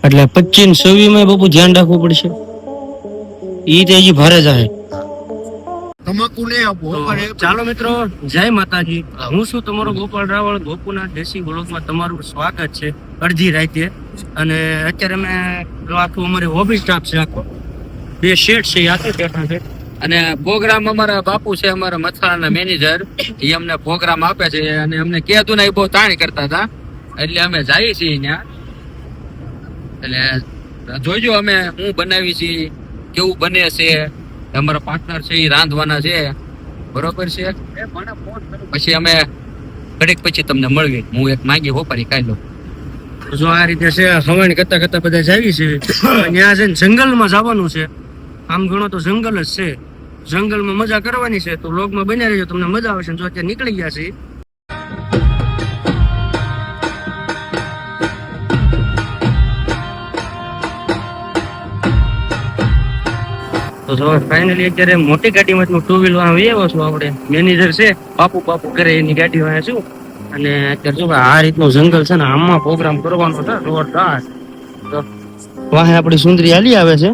એટલે 25 ને 26 માં બાપુ ધ્યાન રાખવું પડશે. ઈ તે હજી ભારે જાય. તમાકુ નહીં આપો. ચાલો મિત્રો, જય માતાજી. હું છું તમારો ગોપાલ રાવળ. ગોપુના દેશી બ્લોગમાં તમારું સ્વાગત છે અડધી રાતે. અને અત્યારે અમે આખું અમારી હોબી સ્ટાફ છે, આખો 2 શેઠ છે, આખી બેઠા છે. અને પ્રોગ્રામ અમારા બાપુ છે, અમારા મથાળાના મેનેજર, એ અમને પ્રોગ્રામ આપે છે. અને અમને કહેતું ને એ બહુ તાણી કરતા હતા, એટલે અમે જઈએ છીએ ત્યાં. એટલે જોઈજો અમે હું બનાવી છીએ, કેવું બને છે. અમારા પાર્ટનર છે એ રાંધવાના છે, બરોબર છે. પછી અમે ઘડીક પછી તમને મળવી. હું એક માંગી હોપારી ખાઈ લઉં. જો આ રીતે છે, હવાણી કરતા કરતા બધા જાવી છે. ત્યાં છે ને જંગલમાં જવાનું છે. આમ ગણો તો જંગલ જ છે. જંગલમાં મજા કરવાની છે, તો વ્લોગમાં બન્યા રહેજો, તમને મજા આવશે. જો અત્યારે નીકળી ગયા છે. તો જો ફાઇનલી અત્યારે મોટી ગાડીમાં 2 વ્હીલર આવ્યો છું. આપણે મેનેજર છે, બાપુ કરે એની ગાડી વાળા છું. અને અત્યારે જો આ રીતનું જંગલ છે ને, આમાં પ્રોગ્રામ કરવાનો છે જોરદાર. તો વાહે આપણી સુંદરી હાલી આવે છે.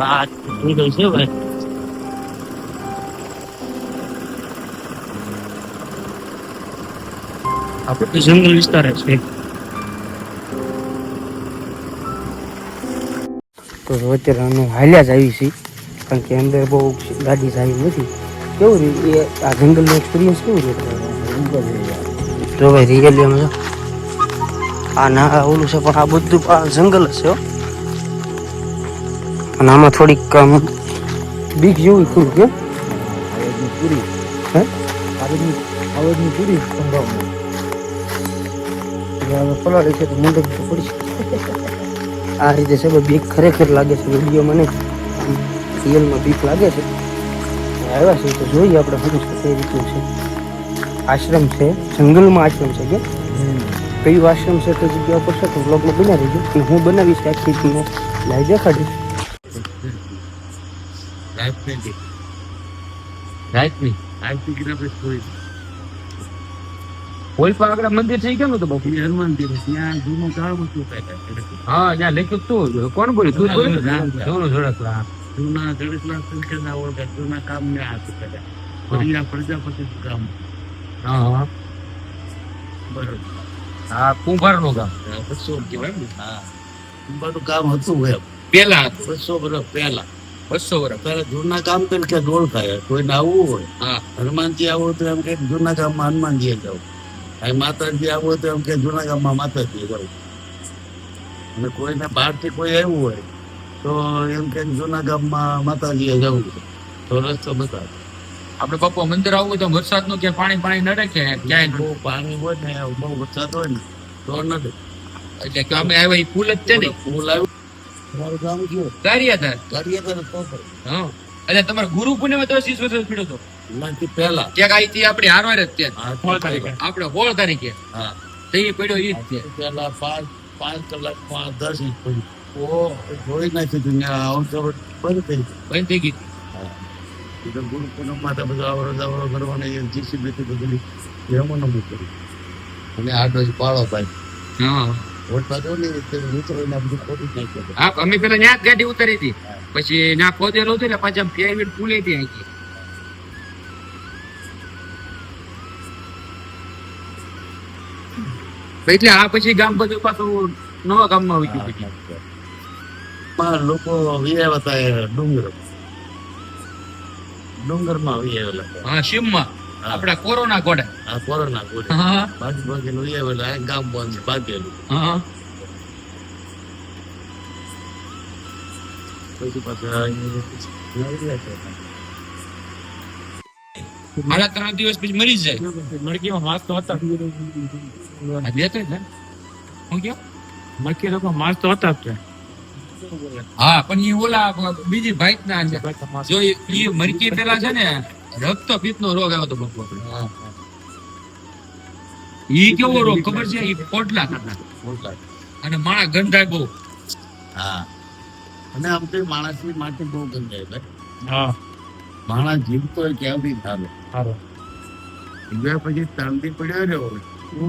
આ જંગલ છે ભાઈ. આ બધું જંગલ વિસ્તાર છે. તો અત્યારે અમે હાલ્યા જ આવી છીએ, કારણ કે અંદર બહુ ગાડી સારી નથી. કેવું રહ્યું આ જંગલનો એક્સપિરિયન્સ? કેવું રહ્યું જો ભાઈ? રિયલી અમે આ ના ઓલું છે, પણ આ બધું આ જંગલ જ છે. અને આમાં થોડીક બીક જેવું થયું કે પૂરી આવડની પૂરી સંભાવના પલાળી છે તો મુંડક તો પડી. આ રીતે છે બીક ખરેખર લાગે છે. વિડીયોમાં નહીં, રિયલમાં બીક લાગે છે. આવ્યા છે તો જોઈએ આપણે શું છે, કઈ રીતનું છે. આશ્રમ છે, જંગલમાં આશ્રમ છે. કે કયું આશ્રમ છે તે જગ્યા પર છે, તો બ્લોગમાં બનાવી દેજો. હું બનાવીશ આખી તમને લાઈ દેખાડીશ. કોઈ પણ આગળ મંદિર થઈ ગયું તો બાપુ હનુમાન મંદિર ત્યાં જૂનું કાળું શું થાય? હા, ત્યાં લખ્યું તું. કોણ બોલ્યું? તું બોલ્યું? જૂના જડેસલા સંખ્યા ઓળખે જૂના કામ ને હાથ કર્યા. પરિયા પ્રજાપતિ કામ. હા બરોબર. હા, કુંભાર નું ગામ. 200 કહેવાય ને. હા, કુંભારનું કામ હતું એમ પેલા 200 વર્ષ પહેલા. 200 વર્ષ ત્યારે જૂના કામ પેલ કે ઓળખાય. કોઈને આવવું હોય, હા, હનુમાનજી આવવું તો એમ કે જૂના ગામમાં હનુમાનજી જવું. અહીં માતાજી આવવું તો એમ કે જૂના ગામમાં માતાજી જવું. અને કોઈને બહારથી કોઈ આવ્યું હોય તો એમ કે જૂના ગામમાં માતાજીએ જવું તો રસ્તો બતાવે. આપડે બાપુ મંદિર આવવું તો વરસાદ નું ક્યાં પાણી ન રાખે ક્યાંય? બહુ પાણી હોય ને, બહુ વરસાદ હોય ને તો નથી. એટલે કે અમે આવ્યા પુલ જ છે ને. પુલ આવ્યું. તમારું ગામ કયું? કાર્યધર. કાર્યકર તો હા, એટલે તમારે ગુરુ પૂર્ણિમા 10-20 વર્ષ પીડ્યો હતો એનાથી પહેલા ક્યાંક આઈ આપડે હારવાર જ ત્યાં 16 તારીખે. આપડે 16 તારીખે. હા, તો એ પડ્યો ઈ જ છે. પહેલા 5 કલાકમાં 10 ઇંચ પડ્યું. ઓ જોઈ નાખ્યું હતું ત્યાં આવતો બંધ થઈ ગયું. બંધ થઈ ગઈ. ગુરુ પૂનમમાં તો બધું આવડો કરવાના જીસીબી થી બધું રમવાનું કર્યું. અને આટલો પાળો ભાઈ. હા, વોટમાં તો નહીં મિત્રો બધું ખોટી નાખ્યું. હા, અમે પેલા ત્યાં જ ગાડી ઉતારી હતી. પછી ત્યાં ખોદેલો હતો ને પાછા પ્રાઇવેટ પુલે થી આવી. એટલે આ પછી ગામ બધું પાછું નવા ગામમાં આવી ગયું. પછી લોકો વિયાવા હતા ડુંગરમાં વિયાવેલા. હા, શિવમાં આપડા કોરોના કોડે. આ કોરોના કોડે હા, બાજુ વિયાવેલા. ગામ બંધ ભાગેલું. હા, પછી પાછા મારા 3 દિવસ પછી મરી જ જાય. મડકીમાં માસ તો હતા. આ દેતો જ ને હું કયો મડકી લોકો માસ તો હતા જ. હા, પણ એ ઓલા બીજી ભાઈટ ના છે. જો એ મરકી પેલા છે ને રક્તપિત્ત નો રોગ આવ્યો હતો બાપુ. ઈ કેવો રોગ ખબર છે? ઈ પોટલા કરતા અને માણા ગંધાય બહુ. હા, અને આમ તો માણસની માટે બહુ ગંધાય ભાઈ. હા, માણસ જીવતો હોય ક્યાંથી સારો. ગયા પછી શાંતિ પડ્યો ને હોય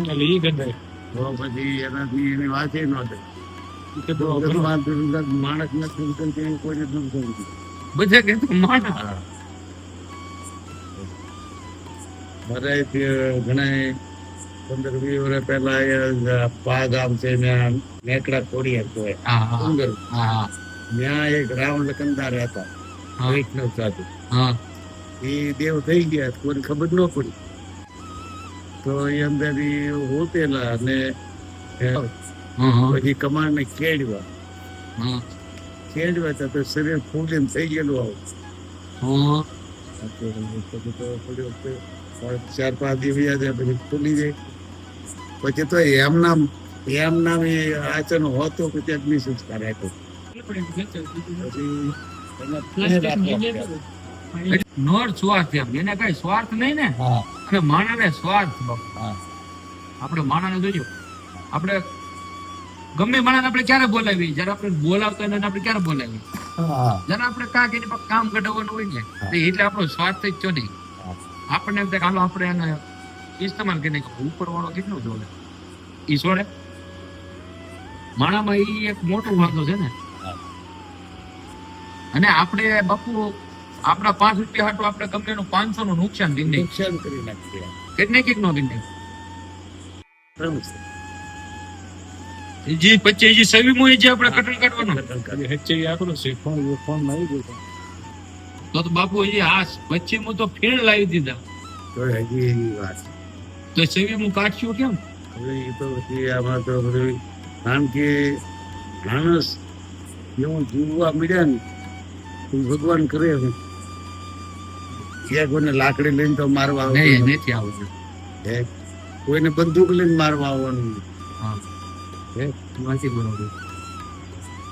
એટલે ઈ ગંધાય તો પછી એનાથી એની વાત ન થાય કે તો માણસ નથી કોઈને દુઃખ નથી. બધા કે માણસ મારે ઘણા 15-20 વર્ષ પહેલા અહીંયા પા ગામ છે ત્યાં નેકડા ખોડિયાર કહેવાય. હા હા સુંદર હા ત્યાં એક રાવણ લખનદાર હતા હા. વૈષ્ણવ સાધુ. હા એ દેવ થઈ ગયા કોઈને ખબર ન પડી તો એ અંદર ઈ હોતેલા અને પછી કમાણ ને કેળવા તો શરીર ફૂલીને થઈ ગયેલું આવું. પછી તો થોડી વખતે 4-5 દિવસ જાય પછી ફૂલી જાય પછી તો એમ નામ એ આચરણ હોતો પછી અગ્નિ સંસ્કાર આપ્યો પછી નોર સ્વાર્થ એમ એને કઈ સ્વાર્થ નહીં ને હા અને માણસને સ્વાર્થ હા આપણે માણસને જોજો આપણે ગમે માણસ આપણે ક્યારે બોલાવી જયારે આપણે બોલાવતા હોય ને આપણે ક્યારે બોલાવી હા જયારે આપણે કાંઈક એની પાસે કામ કઢાવવાનું હોય ને તો એટલે આપણો સ્વાર્થ જ છો નહીં આપણને એમ થાય કે હાલો આપણે એને ઇસ્તેમાલ કરીને ઉપર વાળો કેટલો જોડે ઈ છોડે માણામાં ઈ એક મોટો વાંધો છે ને અને આપણે બાપુ આપણા 5 રૂપિયા હાટું આપણે ગમે એનું 500 નું નુકસાન કરી નાખ્યું. નુકસાન કરી નાખીએ કેટલે કઈક નો કરી નાખ્યું. જે પછી જે સવીમો જે આપણે કટલ કાઢવાનો તો બાપુ હજી આ વચ્ચે તો ફેર લાવી દીધા તો હજી એની વાત તો સવીમું કાઢશું કેમ હવે એ તો પછી આમાં તો બધું કારણ કે માણસ એવું જીવવા મળ્યા ને તો ભગવાન કરે છે કોઈને લાકડી લઈને તો મારવા નહીં આવવાનું નથી આવતું હે કોઈને બંદૂક લઈને મારવા આવવાનું હા હે નથી બરોબર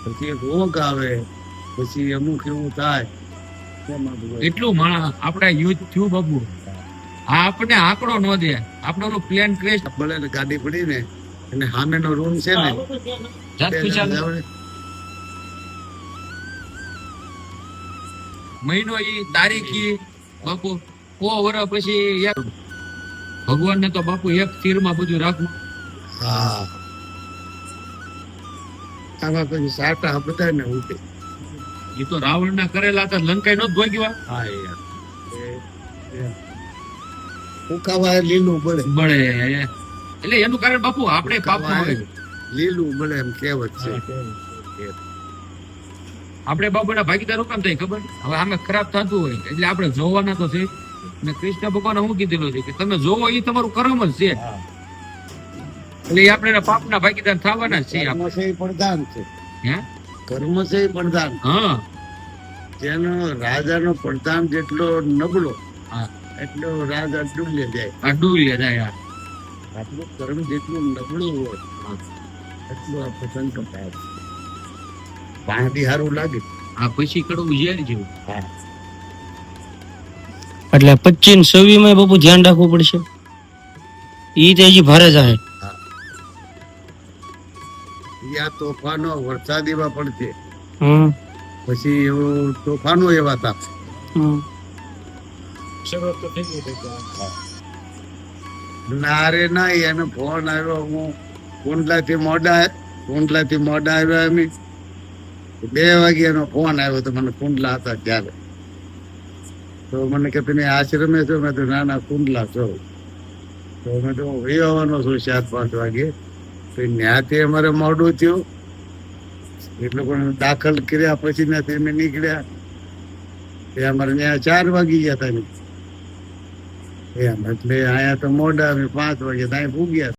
પછી એક રોગ આવે પછી અમુક એવું થાય શેમાં બધું? એટલું માણસ આપણે યુદ્ધ થયું બાબુ આ આપણને આંકડો ન દે આપણે ઓલું પ્લેન ક્રેશ ભલે ને ગાડી પડી ને અને સામેનો રૂમ છે ને જાત પૂછા મહિનો ઈ તારીખ ઈ બાપુ 100 વર્ષ પછી એક ભગવાન ને તો બાપુ એક તીરમાં બધું રાખવું હા આમાં પછી સાટા બધા ને ઉઠે એ તો રાવણ ના કરેલા હતા લંકાઈ નો ભોગવ્યા હા યાર ફૂંકાવા લીલું બળે બળે એટલે એનું કારણ બાપુ આપણે પાપ ન હોય લીલું બળે એમ કહેવત છે આપણે બાપુના ભાગીદાર કામ થાય ખબર હવે આમે ખરાબ થતું હોય એટલે આપણે જોવાના તો છે ને કૃષ્ણ ભગવાને શું કીધેલું છે કે તમે જોવો એ તમારું કર્મ જ છે એટલે એ આપણે પાપના ભાગીદાર થવાના જ છે કર્મ છે એ પ્રધાન છે હે કર્મ છે એ પ્રધાન હા જેનો રાજાનો પ્રધાન જેટલો નબળો હા એટલો રાજા ડૂલે જાય આ ડૂબી જાય આપણું કર્મ જેટલું નબળું હોય એટલું આપણે સંકટ થાય પાણી સારું લાગે આ પછી કડવું ઝેર જેવું હા એટલે 25 માં બાપુ ધ્યાન રાખવું પડશે ઈ તો હજી ભારે જાય યા તોફાનો વરસાદ એવા પડશે હમ પછી એવું તોફાનો એવા તાપશે હમ ના રે ના એનો ફોન આવ્યો હું કુંડલાથી મોડા આવ્યા અમે 2 વાગ્યાનો ફોન આવ્યો તો મને કુંડલા હતા ત્યારે તો મને કે તમે આશ્રમે છો મેં તો નાના કુંડલા છો તો મેં તો આવવાનો છું 4-5 વાગે તો ત્યાંથી અમારે મોડું થયું એટલે પણ દાખલ કર્યા પછી ત્યાંથી અમે નીકળ્યા તે અમારે ત્યાં 4 વાગી ગયા હતા એમ એટલે અહીંયા તો મોડા અમે 5 વાગે ત્યાં પૂગ્યા